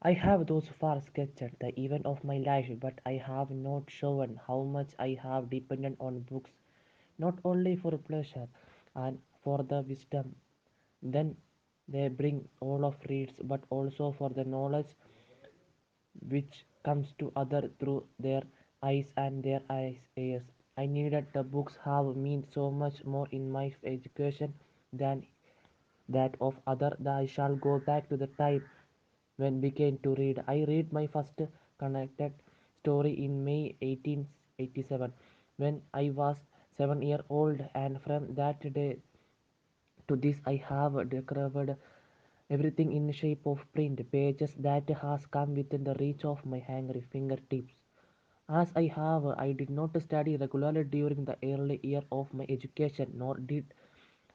I have those far sketched the event of my life, but I have not shown how much I have depended on books, not only for pleasure and for the wisdom then they bring all of reads, but also for the knowledge which comes to other through their eyes and their eyes ears. I needed the books have meant so much more in my education than that of other. I shall go back to the time when began to read. I read my first connected story in May 1887 when I was 7 years old, and from that day to this I have described everything in shape of print pages that has come within the reach of my hungry fingertips. As I did not study regularly during the early year of my education, nor did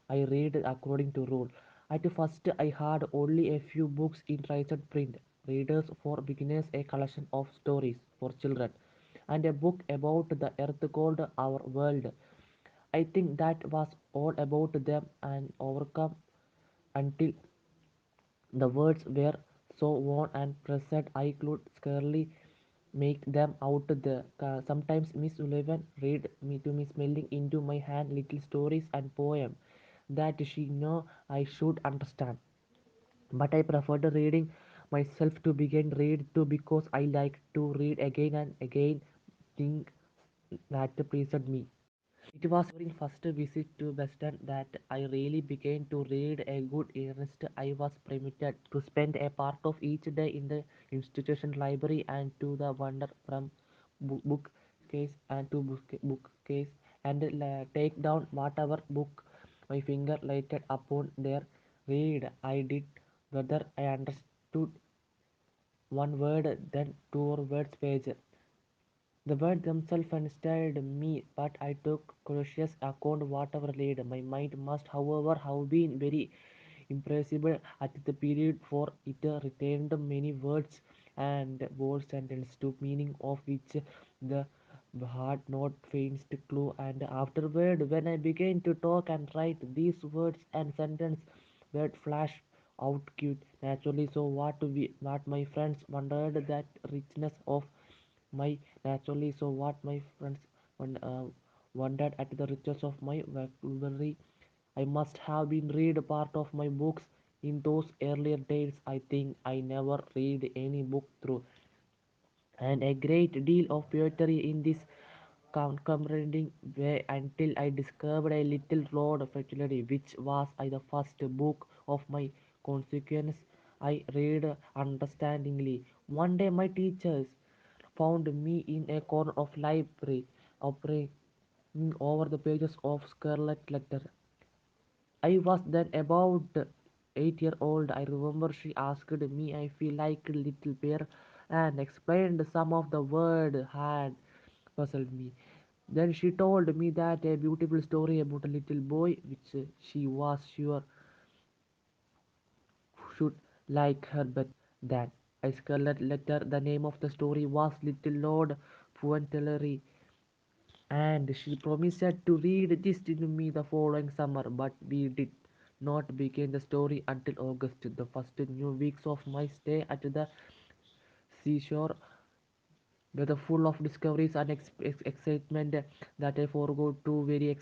I read according to rule. At first, I had only a few books in raised print. Readers for Beginners, a collection of stories for children, and a book about the earth called Our World. I think that was all about them and overcome until the words were so worn and pressed I could scarcely make them out. Sometimes Miss Sullivan read me to me smelling into my hand little stories and poems that she knew I should understand. But I preferred reading myself to begin read to because I liked to read again and again things that pleased me. It was during first visit to Western that I really began to read a good earnest. I was permitted to spend a part of each day in the institution library and to the wander from bookcase and to bookcase and take down whatever book my finger lighted upon there. Read I did whether I understood one word then two words page. The words themselves inspired me, but I took cautious account whatever laid. My mind must, however, have been very impressible at the period, for it retained many words and whole sentences to meaning of which the had not faintest clue. And afterward, when I began to talk and write, these words and sentences would flash out cute naturally. So what my friends wondered that richness of my naturally so what my friends wondered at the riches of my vocabulary. I must have been read a part of my books in those earlier days. I think I never read any book through, and a great deal of poetry in this comprehending way until I discovered a little Lord Fertility, which was the first book of my consequence. I read understandingly. One day my teachers found me in a corner of library, operating over the pages of Scarlet Letter. I was then about 8 years old. I remember she asked me I feel like a little bear and explained some of the word had puzzled me. Then she told me that a beautiful story about a little boy which she was sure should like her better than a scarlet letter. The name of the story was Little Lord Fauntleroy, and she promised to read this to me the following summer, but we did not begin the story until August. The first new weeks of my stay at the seashore were full of discoveries and excitement that I forgot to very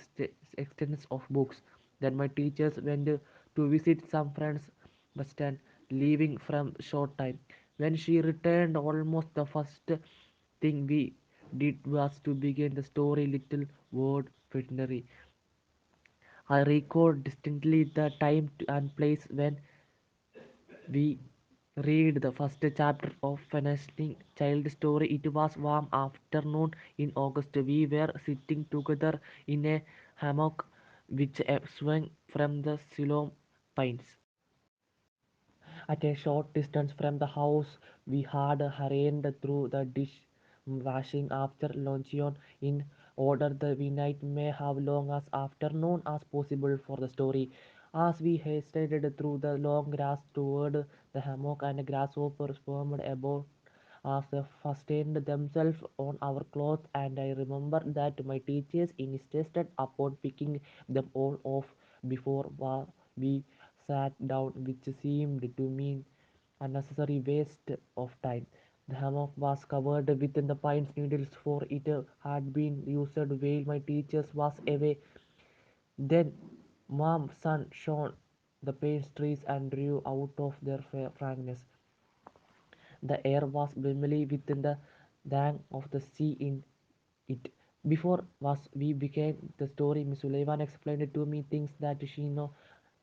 extents of books. Then my teachers went to visit some friends, Western, leaving from short time. When she returned, almost the first thing we did was to begin the story Little Word Veterinary. I recall distinctly the time and place when we read the first chapter of Fantastic Child Story. It was warm afternoon in August. We were sitting together in a hammock which swung from the Siloam pines. At a short distance from the house, we had hurried through the dish washing after luncheon in order that we might may have long as afternoon as possible for the story. As we hastened through the long grass toward the hammock, and grasshoppers swarmed about as they fastened themselves on our clothes, and I remember that my teachers insisted upon picking them all off before we sat down, which seemed to me unnecessary waste of time. The hammock was covered with the pine needles, for it had been used while my teachers was away. Then mom sun shone the pine trees and drew out of their frankness. The air was brimley with the tang of the sea in it. Before was we began the story, Miss Sullivan explained to me things that she know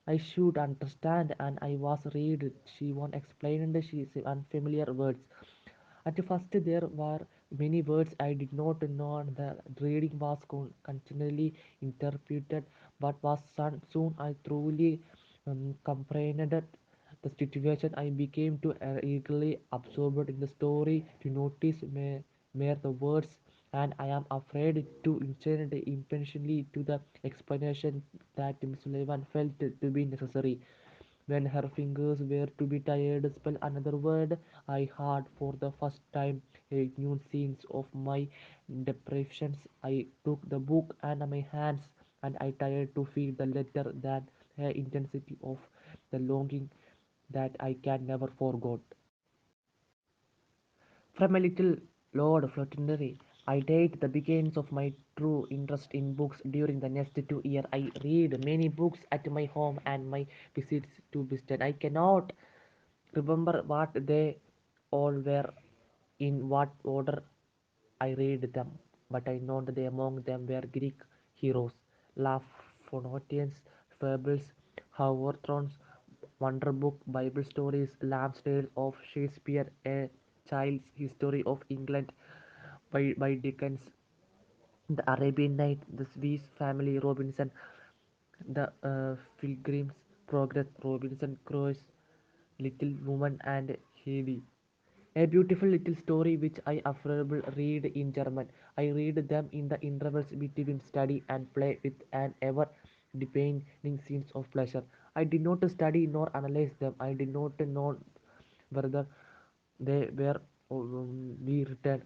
I should understand, and I was read. She won't explain and she unfamiliar words. At first, there were many words I did not know, and the reading was continually interpreted. But was soon I truly comprehended the situation. I became too eagerly absorbed in the story to notice mere the words, and I am afraid to intend intentionally to the explanation that Miss Sullivan felt to be necessary. When her fingers were to be tired, spell another word, I had for the first time a new sense of my deprivations. I took the book and my hands, and I tried to feel the letter that her intensity of the longing that I can never forget. From a little Lord Flottendery, I date the beginnings of my true interest in books during the next 2 years. I read many books at my home and my visits to Bristol. I cannot remember what they all were in what order I read them, but I know that among them were Greek heroes, Lafontaines, fables, Howard Thorne's Wonder Book, Bible stories, Lamb's Tale of Shakespeare, A Child's History of England by Dickens, The Arabian Night, The Swiss Family Robinson, The Pilgrim's Progress, Robinson Crusoe, Little Woman, and Heidi. A beautiful little story which I affordable read in German. I read them in the intervals between study and play with an ever deepening sense of pleasure. I did not study nor analyze them. I did not know whether they were be written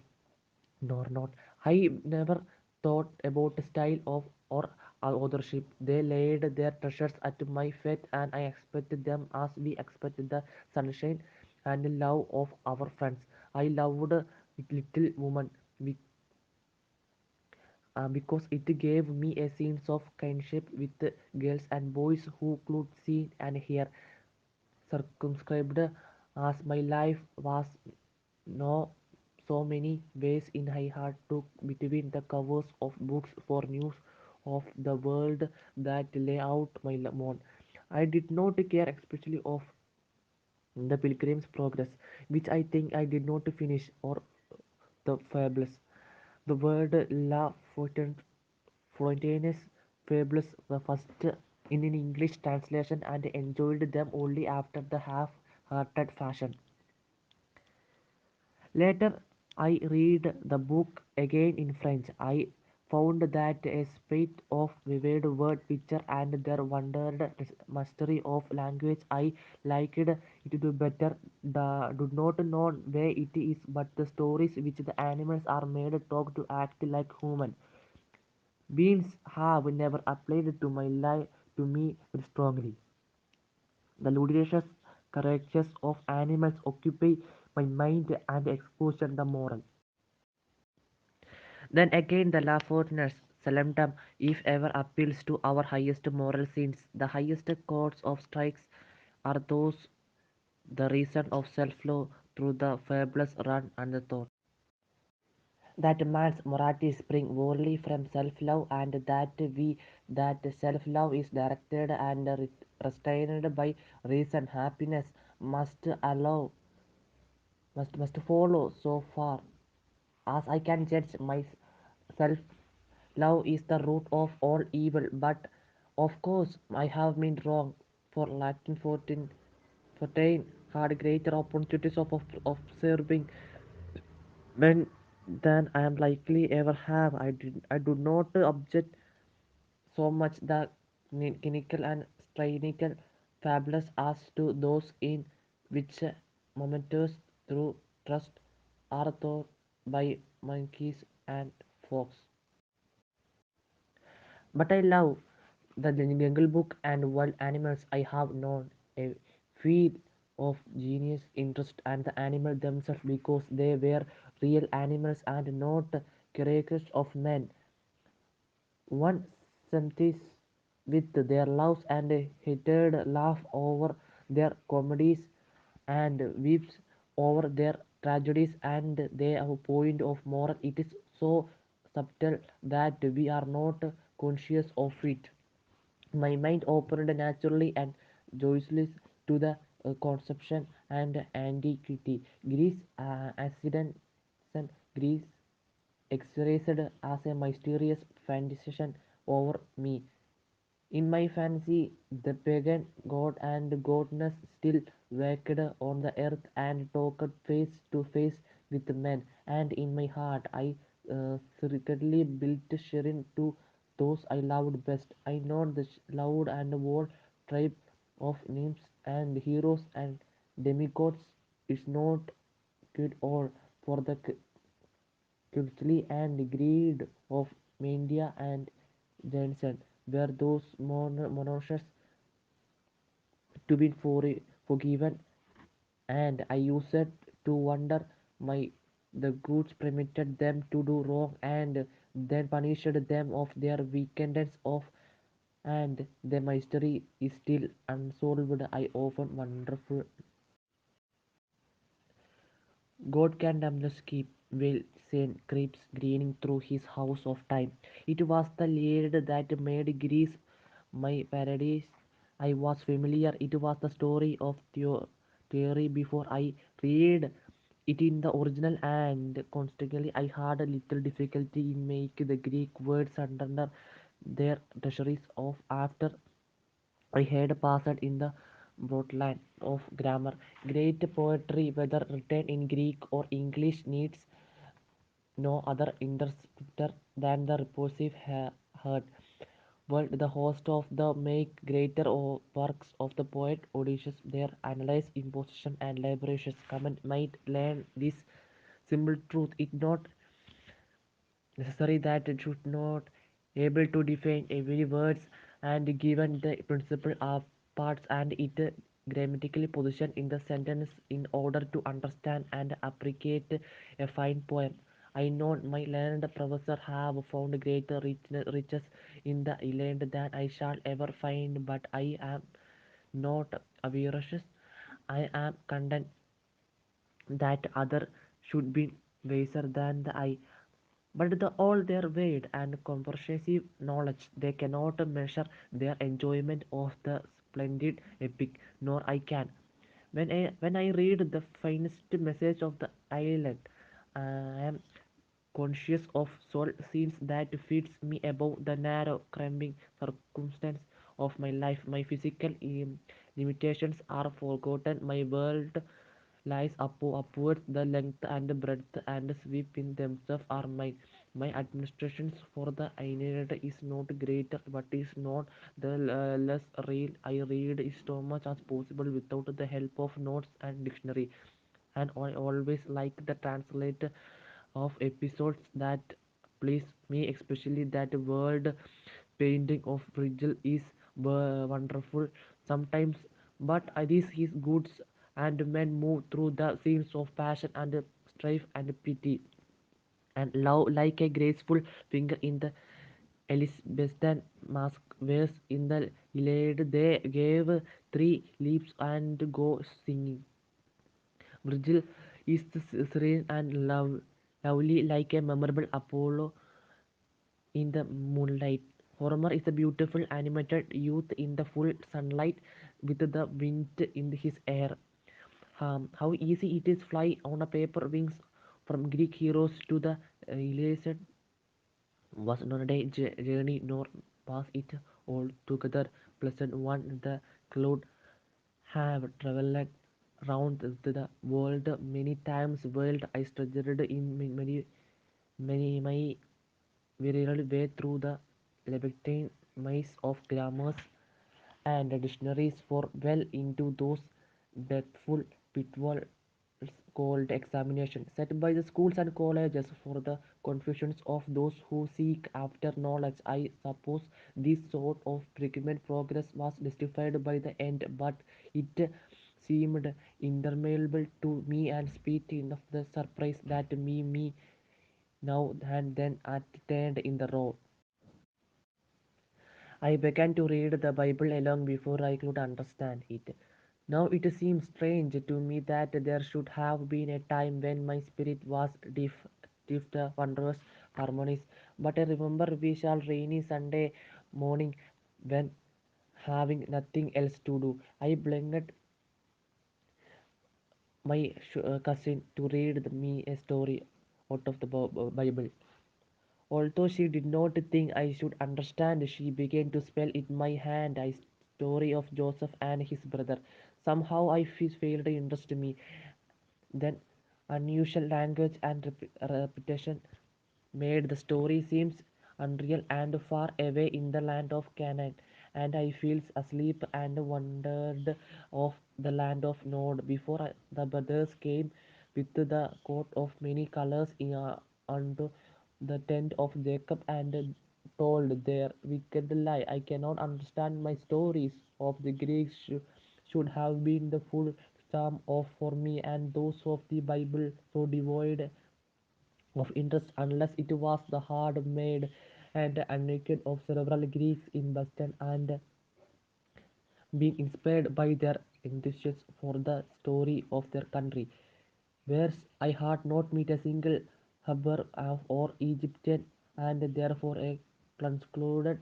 nor not. I never thought about style of or authorship. They laid their treasures at my feet, and I expected them as we expected the sunshine and love of our friends. I loved Little Woman because it gave me a sense of kinship with the girls and boys who could see and hear. Circumscribed as my life was no so many ways in I had to between the covers of books for news of the world that lay out my lawn. I did not care especially of the Pilgrim's Progress, which I think I did not finish, or the Fables. The word La Fontaine's Fables were first in an English translation and enjoyed them only after the half-hearted fashion. Later, I read the book again in French. I found that a spate of vivid word picture and their wondered mastery of language. I liked it to better. Do not know where it is, but the stories which the animals are made talk to act like human beings have never applied to my life to me very strongly. The ludicrous characters of animals occupy my mind and exposure the moral. Then again, the Lafortner's Salemdom, if ever, appeals to our highest moral sins. The highest courts of strikes are those the reason of self-love through the fabulous run and the thought. That man's morality spring only from self-love, and that self-love is directed and restrained by reason. Happiness must allow must follow so far as I can judge myself. Love is the root of all evil, but of course I have been wrong. For Latin 14 had greater opportunities of serving men than I am likely ever have. I do not object so much the clinical and strinical fables as to those in which momentous through trust are taught by monkeys and fox. But I love the Jungle Book and wild animals. I have known a feed of genius interest and the animal themselves because they were real animals and not caricatures of men. One sympathies with their loves and hated, laugh over their comedies and weeps over their tragedies, and they have a point of moral. It is so subtle that we are not conscious of it. My mind opened naturally and joyously to the conception and antiquity. Greece accidents and Greece exercised as a mysterious fascination over me. In my fancy, the pagan god and goddess still walked on the earth and talked face to face with men, and in my heart I secretly built Shirin to those I loved best. I know the loud and bold tribe of nymphs and heroes and demigods is not good all for the curiosity and greed of Mendia and Jensen were those monarchs to be forgiven, and I used to wonder my the goods permitted them to do wrong and then punished them of their wickedness of and the mystery is still unsolved. I often wonderful God can themselves keep well sane creeps grinning through his house of time. It was the lead that made Greece my paradise. I was familiar. It was the story of theory before I read it in the original, and consequently I had a little difficulty in making the Greek words under their treasuries of after I had passed in the broadline of grammar. Great poetry, whether written in Greek or English, needs no other interpreter than the repulsive heard. But the host of the make greater works of the poet Odysseus, their analyze imposition and liberations comment might learn this simple truth. It not necessary that it should not able to define every words and given the principle of parts and it grammatically position in the sentence in order to understand and appreciate a fine poem. I know my learned professor have found greater riches in the land than I shall ever find, but I am not avaricious. I am content that other should be wiser than the I. But all their weight and comprehensive knowledge, they cannot measure their enjoyment of the splendid epic, nor I can. When I read the finest message of the island, I am conscious of soul scenes that fits me above the narrow, cramping circumstance of my life. My physical limitations are forgotten. My world lies upwards. The length and breadth and sweep in themselves are mine. My administrations for the Aeneid is not greater, but is not the less real. I read is so much as possible without the help of notes and dictionary, and I always like the translate of episodes that please me, especially that world painting of Virgil is wonderful sometimes, but this is goods and men move through the scenes of passion and strife and pity and love like a graceful finger in the Elizabethan mask wears in the Iliad. They gave three leaps and go singing. Virgil is serene and lovely like a memorable Apollo in the moonlight. Homer is a beautiful animated youth in the full sunlight with the wind in his hair. How easy it is fly on a paper wings from Greek heroes to the Iliad was not a journey, nor was it altogether pleasant one. The cloud have traveled round the world many times. World I studied in many weary way through the labyrinthine maze of grammars and dictionaries for well into those dreadful pitfalls called examination set by the schools and colleges for the confusions of those who seek after knowledge. I suppose this sort of predicament progress was justified by the end, but it seemed interminable to me, and speaking of the surprise that me now and then attended in the road. I began to read the Bible long before I could understand it. Now it seems strange to me that there should have been a time when my spirit was deaf to wondrous harmonies. But I remember we shall rainy Sunday morning when having nothing else to do. I blended my cousin to read me a story out of the Bible. Although she did not think I should understand, she began to spell in my hand a story of Joseph and his brother. Somehow I failed to interest me. Then unusual language and repetition made the story seems unreal and far away in the land of Canaan, and I feels asleep and wandered off the land of Nod before the brothers came with the coat of many colors unto the tent of Jacob and told their wicked lie. I cannot understand my stories of the Greeks should have been the full charm of for me, and those of the Bible so devoid of interest unless it was the hard made and naked of several Greeks in Boston and being inspired by their enthusiasm for the story of their country. Whereas I had not met a single Hebrew or Egyptian, and therefore I concluded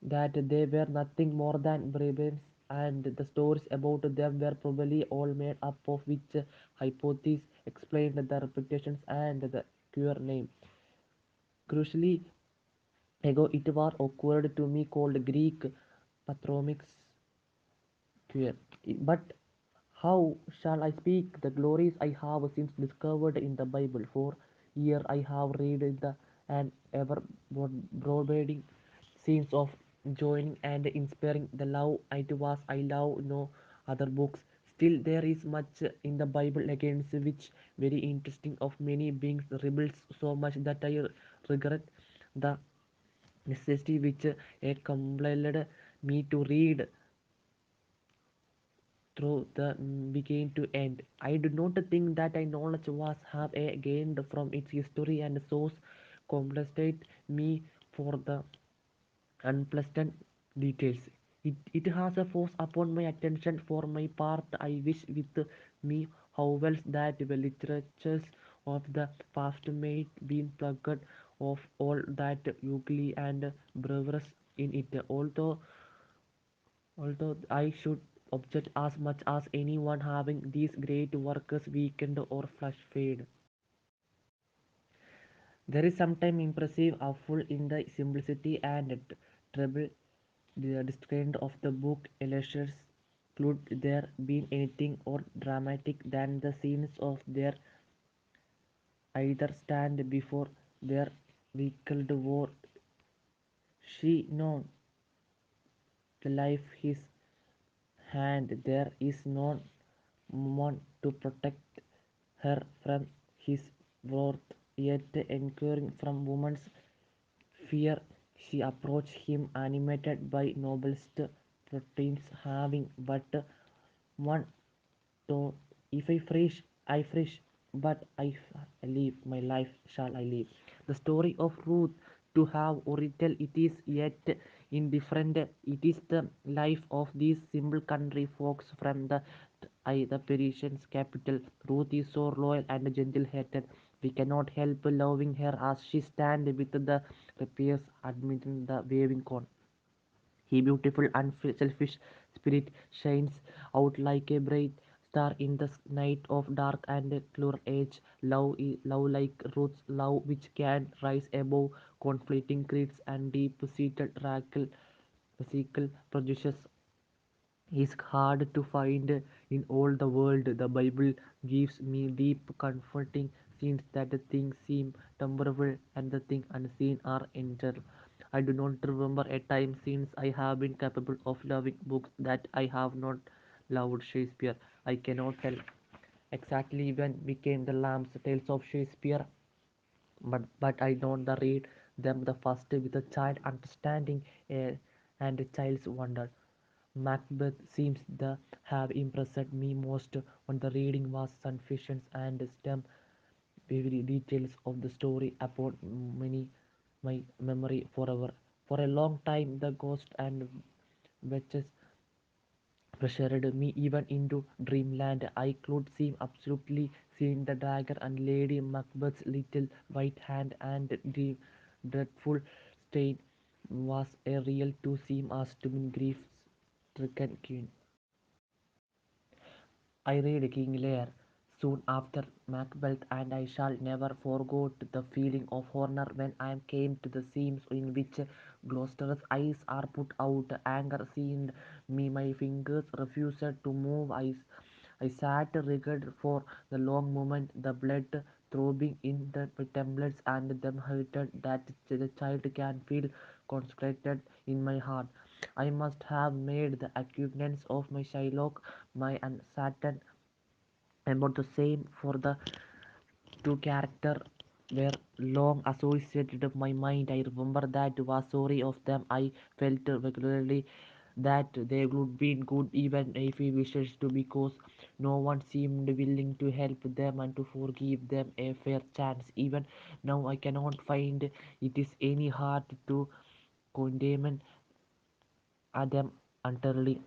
that they were nothing more than barbarians, and the stories about them were probably all made up, of which hypothesis explained the reputations and the queer name. Crucially, ago it was occurred to me called Greek patronymics queer. But how shall I speak the glories I have since discovered in the Bible? For here I have read the and ever broadening scenes of joining and inspiring the love it was I love no other books. Still there is much in the Bible against which very interesting of many beings rebels so much that I regret the necessity which it compelled me to read through the beginning to end. I do not think that I knowledge was have gained from its history and source compensate me for the unpleasant details. It has a force upon my attention for my part. I wish with me how else that the literatures of the past may been plugged of all that ugly and bravest in it. Although I should object as much as anyone having these great workers weakened or flash fade. There is sometimes impressive awful in the simplicity and trouble the strength of the book illustrates. Could there been anything more dramatic than the scenes of their either stand before their vehicle war? She known the life his hand there is no one to protect her from his wrath, yet encouraging from woman's fear, she approached him animated by noblest proteins, having but one thought: if I fresh, I fresh, but I live, my life shall I live. The story of Ruth to have original it is yet indifferent. It is the life of these simple country folks from the Persian's capital. Ruth is so loyal and gentle-hearted. We cannot help loving her as she stands with the rapiers admitting the waving corn. His beautiful unselfish spirit shines out like a bright star in the night of dark and cruel age. Love like Ruth's love, which can rise above conflicting creeds and deep-seated radical prejudices, is hard to find in all the world. The Bible gives me deep comforting scenes that the things seem temporal and the things unseen are eternal. I do not remember a time since I have been capable of loving books that I have not loved Shakespeare. I cannot tell exactly when became the Lamb's Tales of Shakespeare, but I know the read them the first with a child understanding and a child's wonder. Macbeth seems to have impressed me most on the reading was sufficient and stem vivid details of the story upon many my memory forever. For a long time, the ghost and witches pressured me even into dreamland. I could seem absolutely seeing the dagger and Lady Macbeth's little white hand and the dreadful stain was a real to seem as to be grief-stricken queen. I read King Lear soon after Macbeth, and I shall never forget the feeling of horror when I came to the scenes in which Gloucester's eyes are put out. Anger seemed me, my fingers refused to move. I sat rigid for the long moment, the blood throbbing in the temples and them hurted that the child can feel concentrated in my heart. I must have made the acquaintance of my Shylock, my uncertain about the same for the two characters were long associated of my mind. I remember that was sorry of them. I felt regularly that they would be good even if he wishes to because no one seemed willing to help them and to forgive them a fair chance. Even now I cannot find it is any hard to condemn them entirely.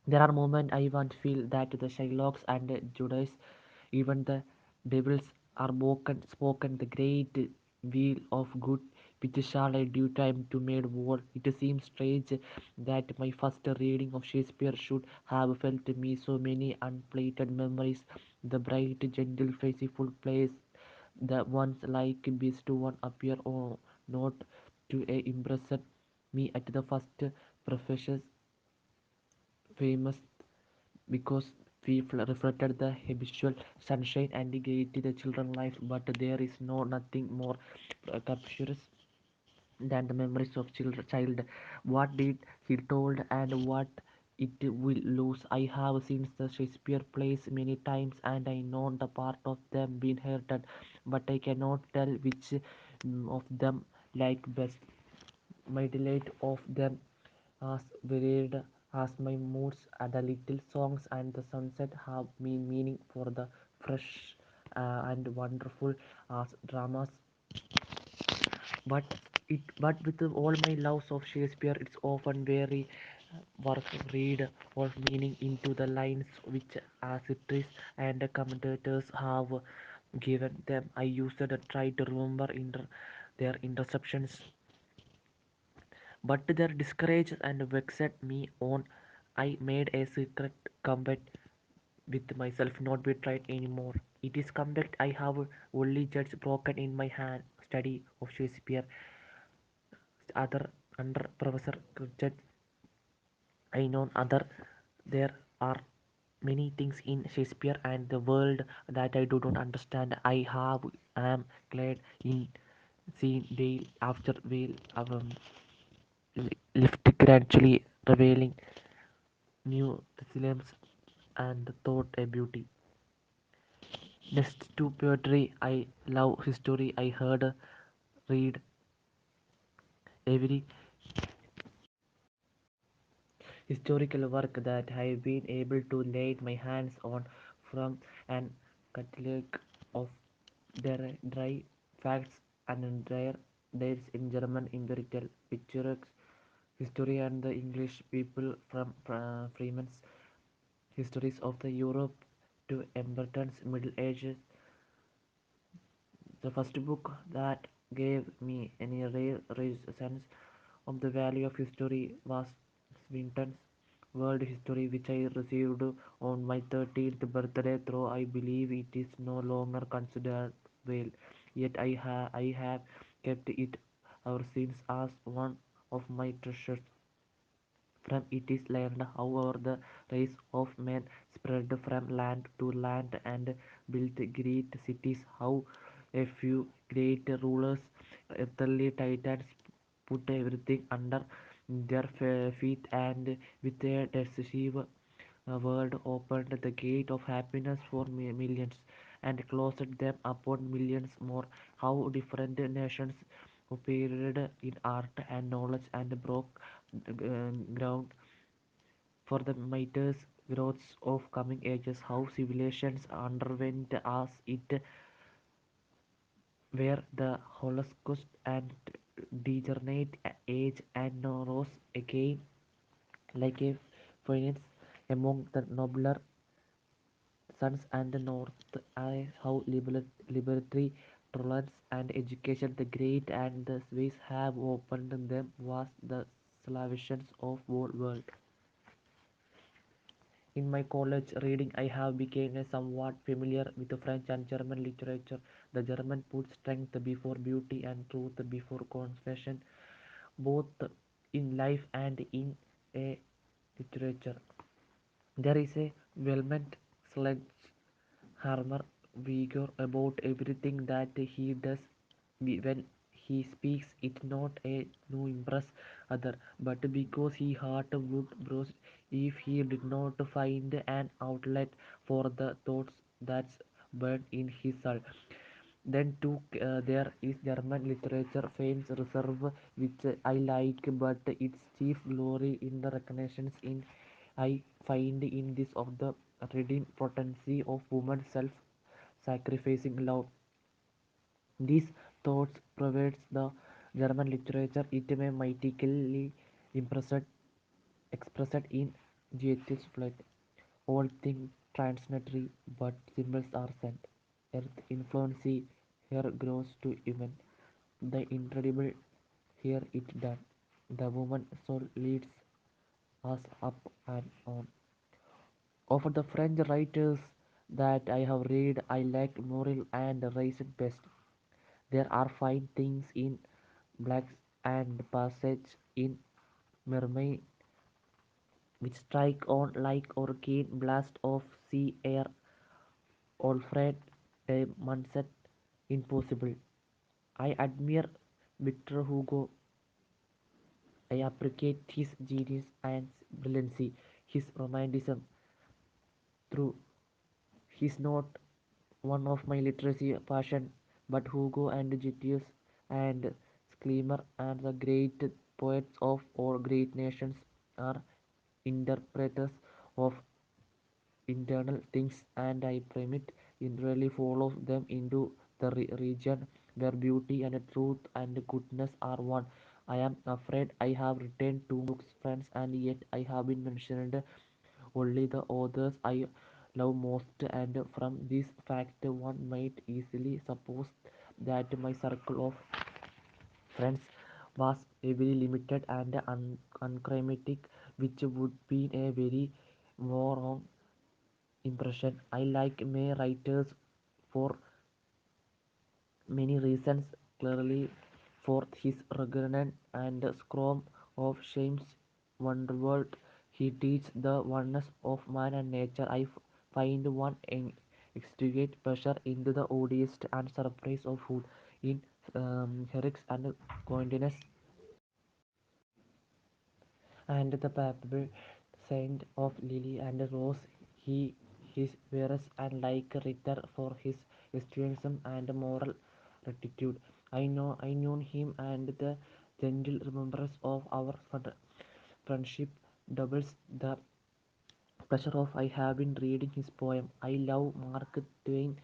There are moments I want to feel that the Shylocks and Judas, even the devils, are spoken the great wheel of good which shall I due time to made war. It seems strange that my first reading of Shakespeare should have felt me so many unpleasant memories. The bright, gentle, faithful plays, the ones like Beast One appear or not to impress me at the first professions famous because we reflected the habitual sunshine and gaiety the children's life, but there is nothing more captious than the memories of child. What did he told and what it will lose. I have seen the Shakespeare plays many times and I know the part of them being heard, but I cannot tell which of them like best. My delight of them as varied as my moods, and the little songs and the sunset have meaning for the fresh and wonderful as dramas. But but with all my loves of Shakespeare, it's often very work read or meaning into the lines which actors and commentators have given them. I used to try to remember their interceptions, but their discouraged and vexed me on. I made a secret compact with myself not be tried anymore. It is compact I have only just broken in my hand study of Shakespeare. Other under Professor Richard, I know other there are many things in Shakespeare and the world that I do not understand. I have am glad in seeing day after veil lift gradually revealing new resilience and thought a beauty. Next to poetry, I love history. I heard read every historical work that I have been able to lay my hands on from an catalog of their dry facts and their dates in German empirical pictures history and the English people from Freeman's histories of the Europe to Emberton's Middle Ages. The first book that gave me any real sense of the value of history was Swinton's World History, which I received on my 13th birthday, though I believe it is no longer considered well. Yet I have kept it ever since as one of my treasures. From it is learned how the race of men spread from land to land and built great cities, how a few great rulers, earthly titans, put everything under their feet and with a decisive word opened the gate of happiness for millions and closed them upon millions more. How different nations operated in art and knowledge and broke ground for the matters growths of coming ages, how civilizations underwent as it were the Holocaust and degenerate age and rose again like a phoenix among the nobler sons and the north. How liberatory tolerance and education the great and the Swiss have opened them was the salvations of whole world. In my college reading, I have become somewhat familiar with the French and German literature. The German puts strength before beauty and truth before confession, both in life and in a literature. There is a vehement sledgehammer vigor about everything that he does when he speaks it not a to impress other, but because he heart would burst if he did not find an outlet for the thoughts that burn in his soul. Then too there is German literature fame's reserve, which I like, but its chief glory in the recognitions in I find in this of the redeem potency of woman self-sacrificing love. These thoughts provides the German literature it may mythically impressed expressed in Goethe's plot. All things transitory, but symbols are sent. Earth influence here grows to even. The incredible here it done. The woman soul leads us up and on. Of the French writers that I have read, I like Morel and Raisin best. There are fine things in Blacks and Passage in Mermaid which strike on like hurricane blast of sea air. Alfred de Musset impossible. I admire Victor Hugo. I appreciate his genius and brilliancy, his romanticism. Through he's not one of my literacy passion, but Hugo and Gitius and Scleamer and the great poets of all great nations are interpreters of internal things, and I permit really follow them into the region where beauty and truth and goodness are one. I am afraid I have written two books, friends, and yet I have been mentioned only the authors I love most, and from this fact, one might easily suppose that my circle of friends was very limited and unchromatic, which would be a very wrong impression. I like my writers for many reasons, clearly for his ruggedness and scrum of Shame's Wonderworld. He teaches the oneness of man and nature. I find one extricate pleasure into the oddest and surprise of food in Herrick's and Cointiness and the palpable scent of lily and rose. He is various and like Ritter for his historianism and moral rectitude. I knew him and the gentle remembrance of our friendship doubles the pleasure of I have been reading his poem. I love Mark Twain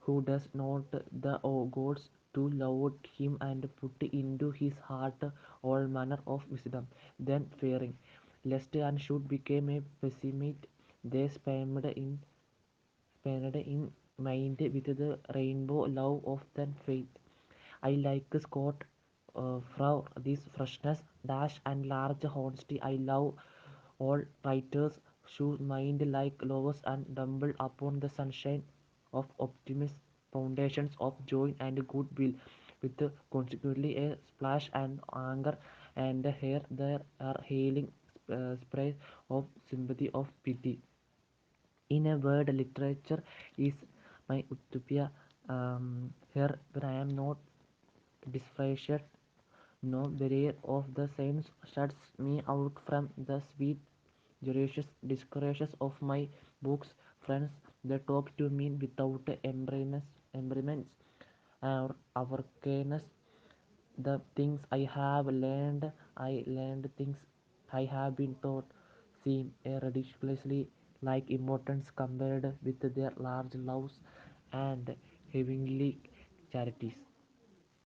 who does not the gods to love him and put into his heart all manner of wisdom. Then fearing lest and should become a pessimist, they spanned in mind with the rainbow love of then faith. I like Scott for this freshness, dash and large honesty. I love all writers should mind like lovers and stumble upon the sunshine of optimism, foundations of joy and goodwill, with consequently a splash and anger, and here there are hailing sprays of sympathy of pity. In a word, literature is my utopia. Here, where I am not disfranchised, no barrier of the sense shuts me out from the sweet, delicious discourses of my books. Friends, they talk to me without embarrassments or awakeness. The things I have learned, I learned things I have been taught. seem ridiculously like importance compared with their large loves and heavenly charities.